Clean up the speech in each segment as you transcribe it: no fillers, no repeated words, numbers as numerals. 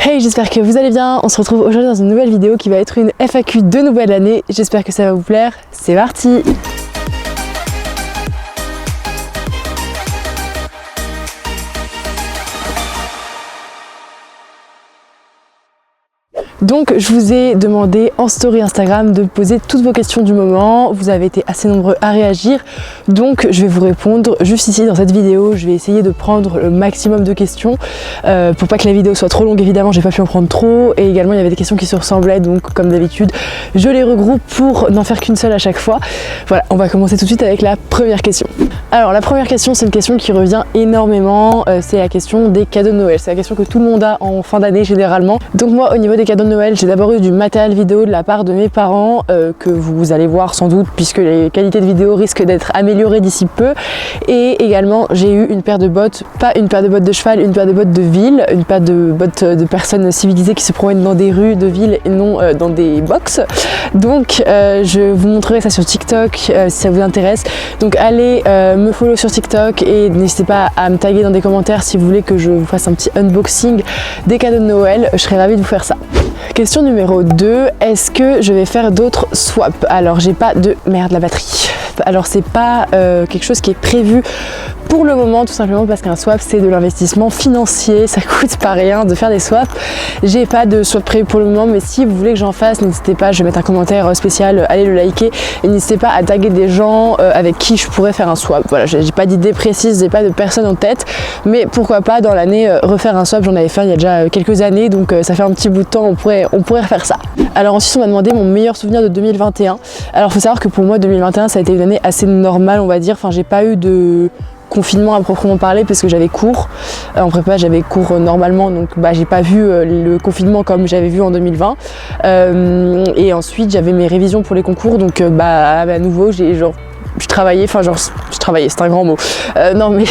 Hey, j'espère que vous allez bien. On se retrouve aujourd'hui dans une nouvelle vidéo qui va être une FAQ de nouvelle année. J'espère que ça va vous plaire. C'est parti! Donc je vous ai demandé en story Instagram de poser toutes vos questions du moment. Vous avez été assez nombreux à réagir, donc je vais vous répondre juste ici dans cette vidéo. Je vais essayer de prendre le maximum de questions pour pas que la vidéo soit trop longue. Évidemment j'ai pas pu en prendre trop, et également il y avait des questions qui se ressemblaient, donc comme d'habitude je les regroupe pour n'en faire qu'une seule à chaque fois. Voilà, on va commencer tout de suite avec la première question. Alors la première question, c'est une question qui revient énormément, c'est la question des cadeaux de Noël. C'est la question que tout le monde a en fin d'année généralement. Donc moi au niveau des cadeaux de Noël, j'ai d'abord eu du matériel vidéo de la part de mes parents que vous allez voir sans doute puisque les qualités de vidéo risquent d'être améliorées d'ici peu, et également j'ai eu une paire de bottes, pas une paire de bottes de cheval, une paire de bottes de ville, une paire de bottes de personnes civilisées qui se promènent dans des rues de ville et non dans des box. Donc je vous montrerai ça sur TikTok si ça vous intéresse, donc allez me follow sur TikTok et n'hésitez pas à me taguer dans des commentaires si vous voulez que je vous fasse un petit unboxing des cadeaux de Noël. Je serais ravie de vous faire ça. Question numéro 2, est-ce que je vais faire d'autres swaps? Alors j'ai pas de... Merde, la batterie. Alors c'est pas quelque chose qui est prévu pour le moment, tout simplement parce qu'un swap c'est de l'investissement financier, ça coûte pas rien de faire des swaps. J'ai pas de swap prévu pour le moment, mais si vous voulez que j'en fasse, n'hésitez pas, je vais mettre un commentaire spécial, allez le liker, et n'hésitez pas à taguer des gens avec qui je pourrais faire un swap. Voilà, j'ai pas d'idée précise, j'ai pas de personne en tête, mais pourquoi pas dans l'année refaire un swap. J'en avais fait il y a déjà quelques années, donc ça fait un petit bout de temps, on pourrait refaire ça. Alors ensuite on m'a demandé mon meilleur souvenir de 2021. Alors faut savoir que pour moi 2021 ça a été une année assez normale, on va dire. Enfin j'ai pas eu de confinement à proprement parler parce que j'avais cours en prépa, j'avais cours normalement, donc j'ai pas vu le confinement comme j'avais vu en 2020, et ensuite j'avais mes révisions pour les concours, donc à nouveau je travaillais, c'est un grand mot, non mais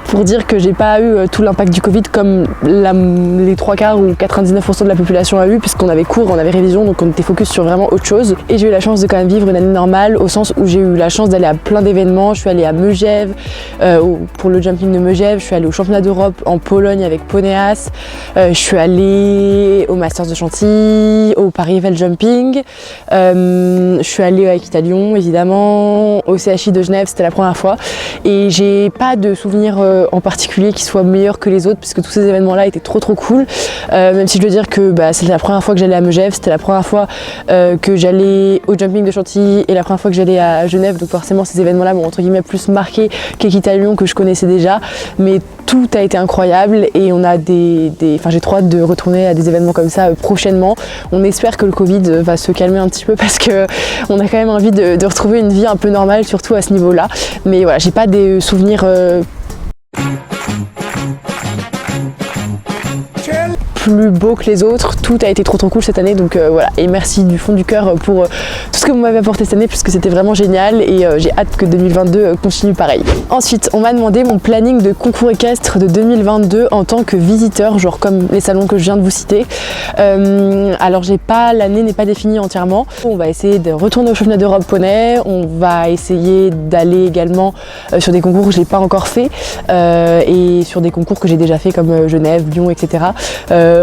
pour dire que j'ai pas eu tout l'impact du Covid comme les 3 quarts ou 99% de la population a eu, puisqu'on avait cours, on avait révision, donc on était focus sur vraiment autre chose. Et j'ai eu la chance de quand même vivre une année normale, au sens où j'ai eu la chance d'aller à plein d'événements. Je suis allée à Megève, pour le jumping de Megève, je suis allée au championnat d'Europe en Pologne avec Poneas, je suis allée au Masters de Chantilly, au Paris Event Jumping, je suis allée à Equitalion évidemment, au CHI de Genève, c'était la première fois, et j'ai pas de souvenirs en particulier qui soient meilleurs que les autres, puisque tous ces événements là étaient trop cool, même si je dois dire que c'était la première fois que j'allais à Megève, c'était la première fois que j'allais au jumping de Chantilly et la première fois que j'allais à Genève, donc forcément ces événements là m'ont entre guillemets plus marqué qu'Equitalion que je connaissais déjà, mais tout a été incroyable et on a j'ai trop hâte de retourner à des événements comme ça prochainement. On espère que le Covid va se calmer un petit peu parce que on a quand même envie de retrouver une vie un peu normale, surtout à ce niveau là, mais voilà, j'ai pas des souvenirs plus beau que les autres. Tout a été trop cool cette année, donc voilà, et merci du fond du cœur pour tout ce que vous m'avez apporté cette année, puisque c'était vraiment génial, et j'ai hâte que 2022 continue pareil. Ensuite on m'a demandé mon planning de concours équestre de 2022 en tant que visiteur, genre comme les salons que je viens de vous citer. Alors l'année n'est pas définie entièrement. On va essayer de retourner au championnat d'Europe poney, on va essayer d'aller également sur des concours que j'ai pas encore fait, et sur des concours que j'ai déjà fait comme Genève, Lyon, etc.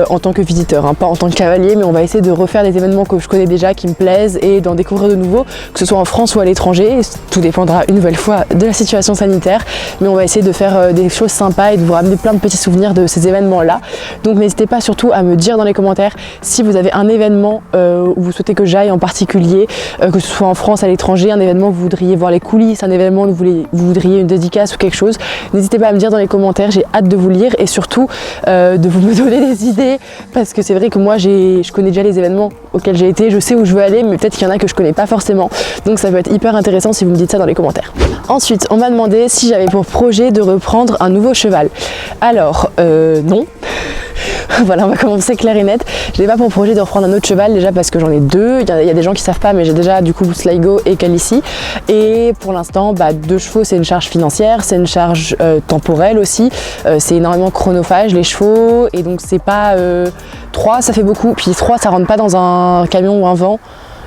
En tant que visiteur, pas en tant que cavalier, mais on va essayer de refaire des événements que je connais déjà, qui me plaisent, et d'en découvrir de nouveaux, que ce soit en France ou à l'étranger. Tout dépendra une nouvelle fois de la situation sanitaire, mais on va essayer de faire des choses sympas et de vous ramener plein de petits souvenirs de ces événements là. Donc n'hésitez pas surtout à me dire dans les commentaires si vous avez un événement où vous souhaitez que j'aille en particulier, que ce soit en France, à l'étranger, un événement où vous voudriez voir les coulisses, un événement où vous voudriez une dédicace ou quelque chose. N'hésitez pas à me dire dans les commentaires, j'ai hâte de vous lire et surtout de vous me donner des idées, parce que c'est vrai que moi je connais déjà les événements auxquels j'ai été, je sais où je veux aller, mais peut-être qu'il y en a que je connais pas forcément, donc ça peut être hyper intéressant si vous me dites ça dans les commentaires. Ensuite on m'a demandé si j'avais pour projet de reprendre un nouveau cheval. Alors non. Voilà, on va commencer clair et net. Je n'ai pas pour projet de reprendre un autre cheval, déjà parce que j'en ai deux. Il y a des gens qui savent pas, mais j'ai déjà du coup Sligo et Calici. Et pour l'instant, 2 chevaux, c'est une charge financière, c'est une charge temporelle aussi. C'est énormément chronophage les chevaux, et donc c'est pas 3, ça fait beaucoup. Puis 3, ça rentre pas dans un camion ou un van.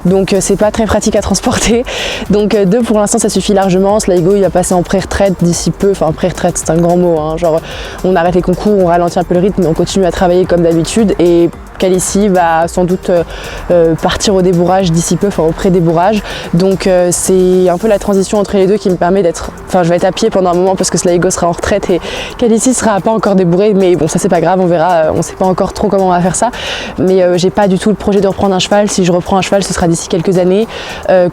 donc c'est pas très pratique à transporter. Donc 2 pour l'instant ça suffit largement. Sligo il va passer en pré-retraite d'ici peu, enfin pré-retraite c'est un grand mot, hein. Genre on arrête les concours, on ralentit un peu le rythme mais on continue à travailler comme d'habitude, et Calici va sans doute partir au débourrage d'ici peu, enfin au pré-débourrage. Donc c'est un peu la transition entre les deux qui me permet d'être, enfin je vais être à pied pendant un moment parce que Sligo sera en retraite et Calici sera pas encore débourré, mais bon ça c'est pas grave, on verra, on sait pas encore trop comment on va faire ça. Mais j'ai pas du tout le projet de reprendre un cheval. Si je reprends un cheval ce sera d'ici quelques années,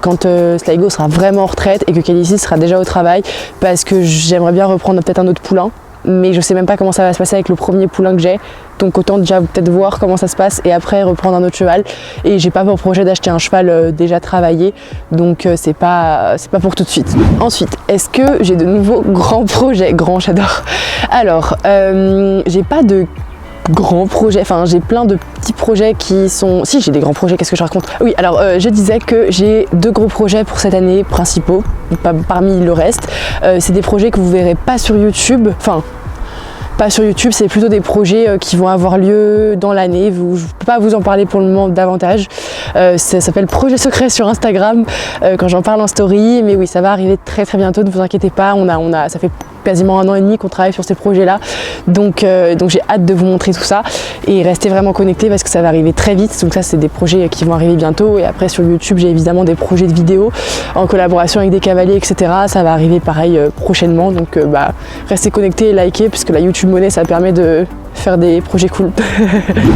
quand Sligo sera vraiment en retraite et que Calici sera déjà au travail, parce que j'aimerais bien reprendre peut-être un autre poulain. Mais je sais même pas comment ça va se passer avec le premier poulain que j'ai, donc autant déjà peut-être voir comment ça se passe et après reprendre un autre cheval. Et j'ai pas pour projet d'acheter un cheval déjà travaillé, donc c'est pas pour tout de suite. Ensuite, est-ce que j'ai de nouveaux grands projets? Grands, j'adore. Alors j'ai pas de grands projets, enfin j'ai plein de petits projets qui sont... Si, j'ai des grands projets, qu'est-ce que je raconte? Oui, alors je disais que j'ai 2 gros projets pour cette année principaux, parmi le reste. C'est des projets que vous verrez pas sur YouTube, enfin pas sur YouTube, c'est plutôt des projets qui vont avoir lieu dans l'année. Je ne peux pas vous en parler pour le moment davantage. Ça s'appelle Projet Secret sur Instagram quand j'en parle en story. Mais oui, ça va arriver très très bientôt, ne vous inquiétez pas. Ça fait quasiment 1 an et demi qu'on travaille sur ces projets-là. Donc j'ai hâte de vous montrer tout ça. Et restez vraiment connectés parce que ça va arriver très vite. Donc ça, c'est des projets qui vont arriver bientôt. Et après, sur YouTube, j'ai évidemment des projets de vidéos en collaboration avec des cavaliers, etc. Ça va arriver pareil prochainement. Donc restez connectés et likez, puisque la YouTube monnaie, ça permet de faire des projets cool.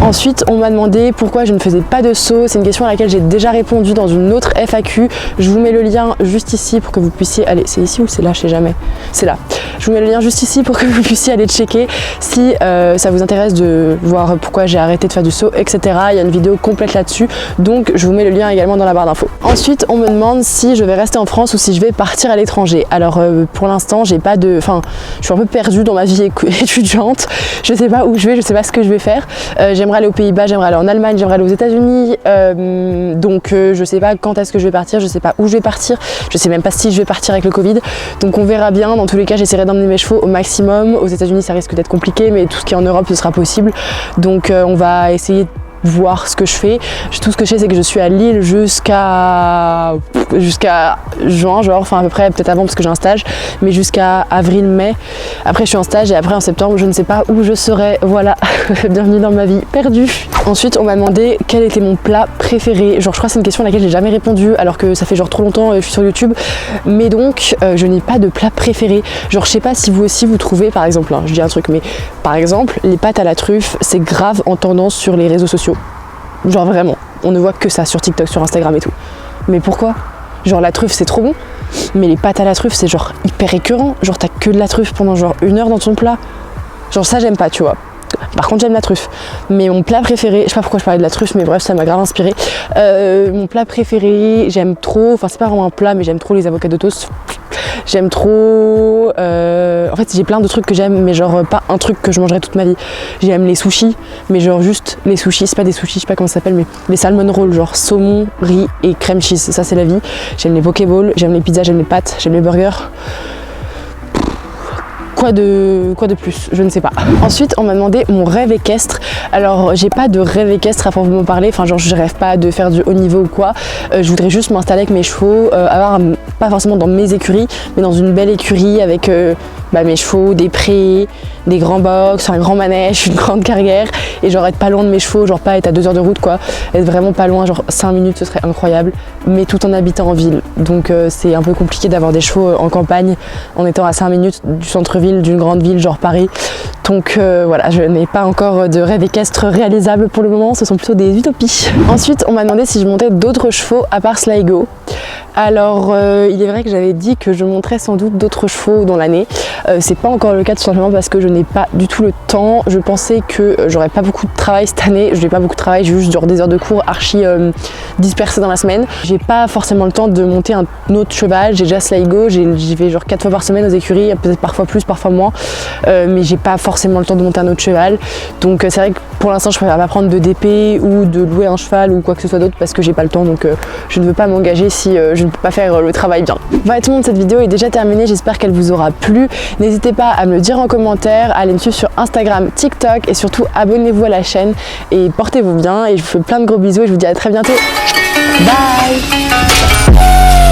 Ensuite, on m'a demandé pourquoi je ne faisais pas de saut. C'est une question à laquelle j'ai déjà répondu dans une autre FAQ. Je vous mets le lien juste ici pour que vous puissiez aller... C'est ici ou c'est là? Je sais jamais. C'est là. Je vous mets le lien juste ici pour que vous puissiez aller checker si ça vous intéresse de voir pourquoi j'ai arrêté de faire du saut, etc. Il y a une vidéo complète là-dessus. Donc, je vous mets le lien également dans la barre d'infos. Ensuite, on me demande si je vais rester en France ou si je vais partir à l'étranger. Alors, pour l'instant, j'ai pas de... Enfin, je suis un peu perdue dans ma vie étudiante. Je sais pas où je vais, je sais pas ce que je vais faire. J'aimerais aller aux Pays-Bas, j'aimerais aller en Allemagne, j'aimerais aller aux États-Unis. Donc je sais pas quand est-ce que je vais partir, je sais pas où je vais partir, je sais même pas si je vais partir avec le Covid. Donc on verra bien. Dans tous les cas, j'essaierai d'emmener mes chevaux au maximum. Aux États-Unis, ça risque d'être compliqué, mais tout ce qui est en Europe, ce sera possible. Donc on va essayer de voir ce que je fais. Tout ce que je sais, c'est que je suis à Lille jusqu'à juin, genre, enfin à peu près, peut-être avant parce que j'ai un stage, mais jusqu'à avril-mai. Après je suis en stage et après en septembre je ne sais pas où je serai. Voilà, bienvenue dans ma vie perdue. Ensuite on m'a demandé quel était mon plat préféré. Genre je crois que c'est une question à laquelle j'ai jamais répondu alors que ça fait genre trop longtemps que je suis sur YouTube. Mais donc je n'ai pas de plat préféré. Genre je sais pas si vous aussi vous trouvez, par exemple, hein, je dis un truc, mais par exemple les pâtes à la truffe c'est grave en tendance sur les réseaux sociaux. Genre vraiment, on ne voit que ça sur TikTok, sur Instagram et tout. Mais pourquoi? Genre la truffe c'est trop bon, mais les pâtes à la truffe c'est genre hyper écœurant. Genre t'as que de la truffe pendant genre 1 heure dans ton plat. Genre ça j'aime pas, tu vois. Par contre j'aime la truffe. Mais mon plat préféré, je sais pas pourquoi je parlais de la truffe, mais bref ça m'a grave inspiré. Mon plat préféré, j'aime trop, enfin c'est pas vraiment un plat, mais j'aime trop les avocats de toast. J'aime trop... En fait j'ai plein de trucs que j'aime, mais genre pas un truc que je mangerai toute ma vie. J'aime les sushis, mais genre juste les sushis, c'est pas des sushis, je sais pas comment ça s'appelle, mais les salmon rolls, genre saumon, riz et crème cheese, ça c'est la vie. J'aime les pokéballs, j'aime les pizzas, j'aime les pâtes, j'aime les burgers. Quoi de plus? Je ne sais pas. Ensuite, on m'a demandé mon rêve équestre. Alors, j'ai pas de rêve équestre à proprement parler. Enfin, genre, je rêve pas de faire du haut niveau ou quoi. Je voudrais juste m'installer avec mes chevaux, avoir pas forcément dans mes écuries, mais dans une belle écurie avec mes chevaux, des prés, des grands box, un grand manège, une grande carrière, et genre être pas loin de mes chevaux, genre pas être à 2 heures de route quoi, être vraiment pas loin, genre 5 minutes ce serait incroyable, mais tout en habitant en ville. Donc c'est un peu compliqué d'avoir des chevaux en campagne en étant à 5 minutes du centre-ville d'une grande ville genre Paris. Donc voilà, je n'ai pas encore de rêve équestre réalisable pour le moment, ce sont plutôt des utopies. Ensuite, on m'a demandé si je montais d'autres chevaux à part Sligo. Alors il est vrai que j'avais dit que je monterais sans doute d'autres chevaux dans l'année. C'est pas encore le cas tout simplement parce que je n'ai pas du tout le temps. Je pensais que j'aurais pas beaucoup de travail cette année. Je n'ai pas beaucoup de travail, j'ai juste genre des heures de cours archi dispersées dans la semaine. J'ai pas forcément le temps de monter un autre cheval. J'ai déjà Sligo, j'y vais genre 4 fois par semaine aux écuries, peut-être parfois plus, parfois moins. Mais j'ai pas forcément forcément le temps de monter un autre cheval. Donc c'est vrai que pour l'instant je préfère pas prendre de DP ou de louer un cheval ou quoi que ce soit d'autre parce que j'ai pas le temps, donc je ne veux pas m'engager si je ne peux pas faire le travail bien. Voilà tout le monde, cette vidéo est déjà terminée, j'espère qu'elle vous aura plu. N'hésitez pas à me le dire en commentaire, à aller me suivre sur Instagram, TikTok et surtout abonnez-vous à la chaîne et portez-vous bien et je vous fais plein de gros bisous et je vous dis à très bientôt. Bye.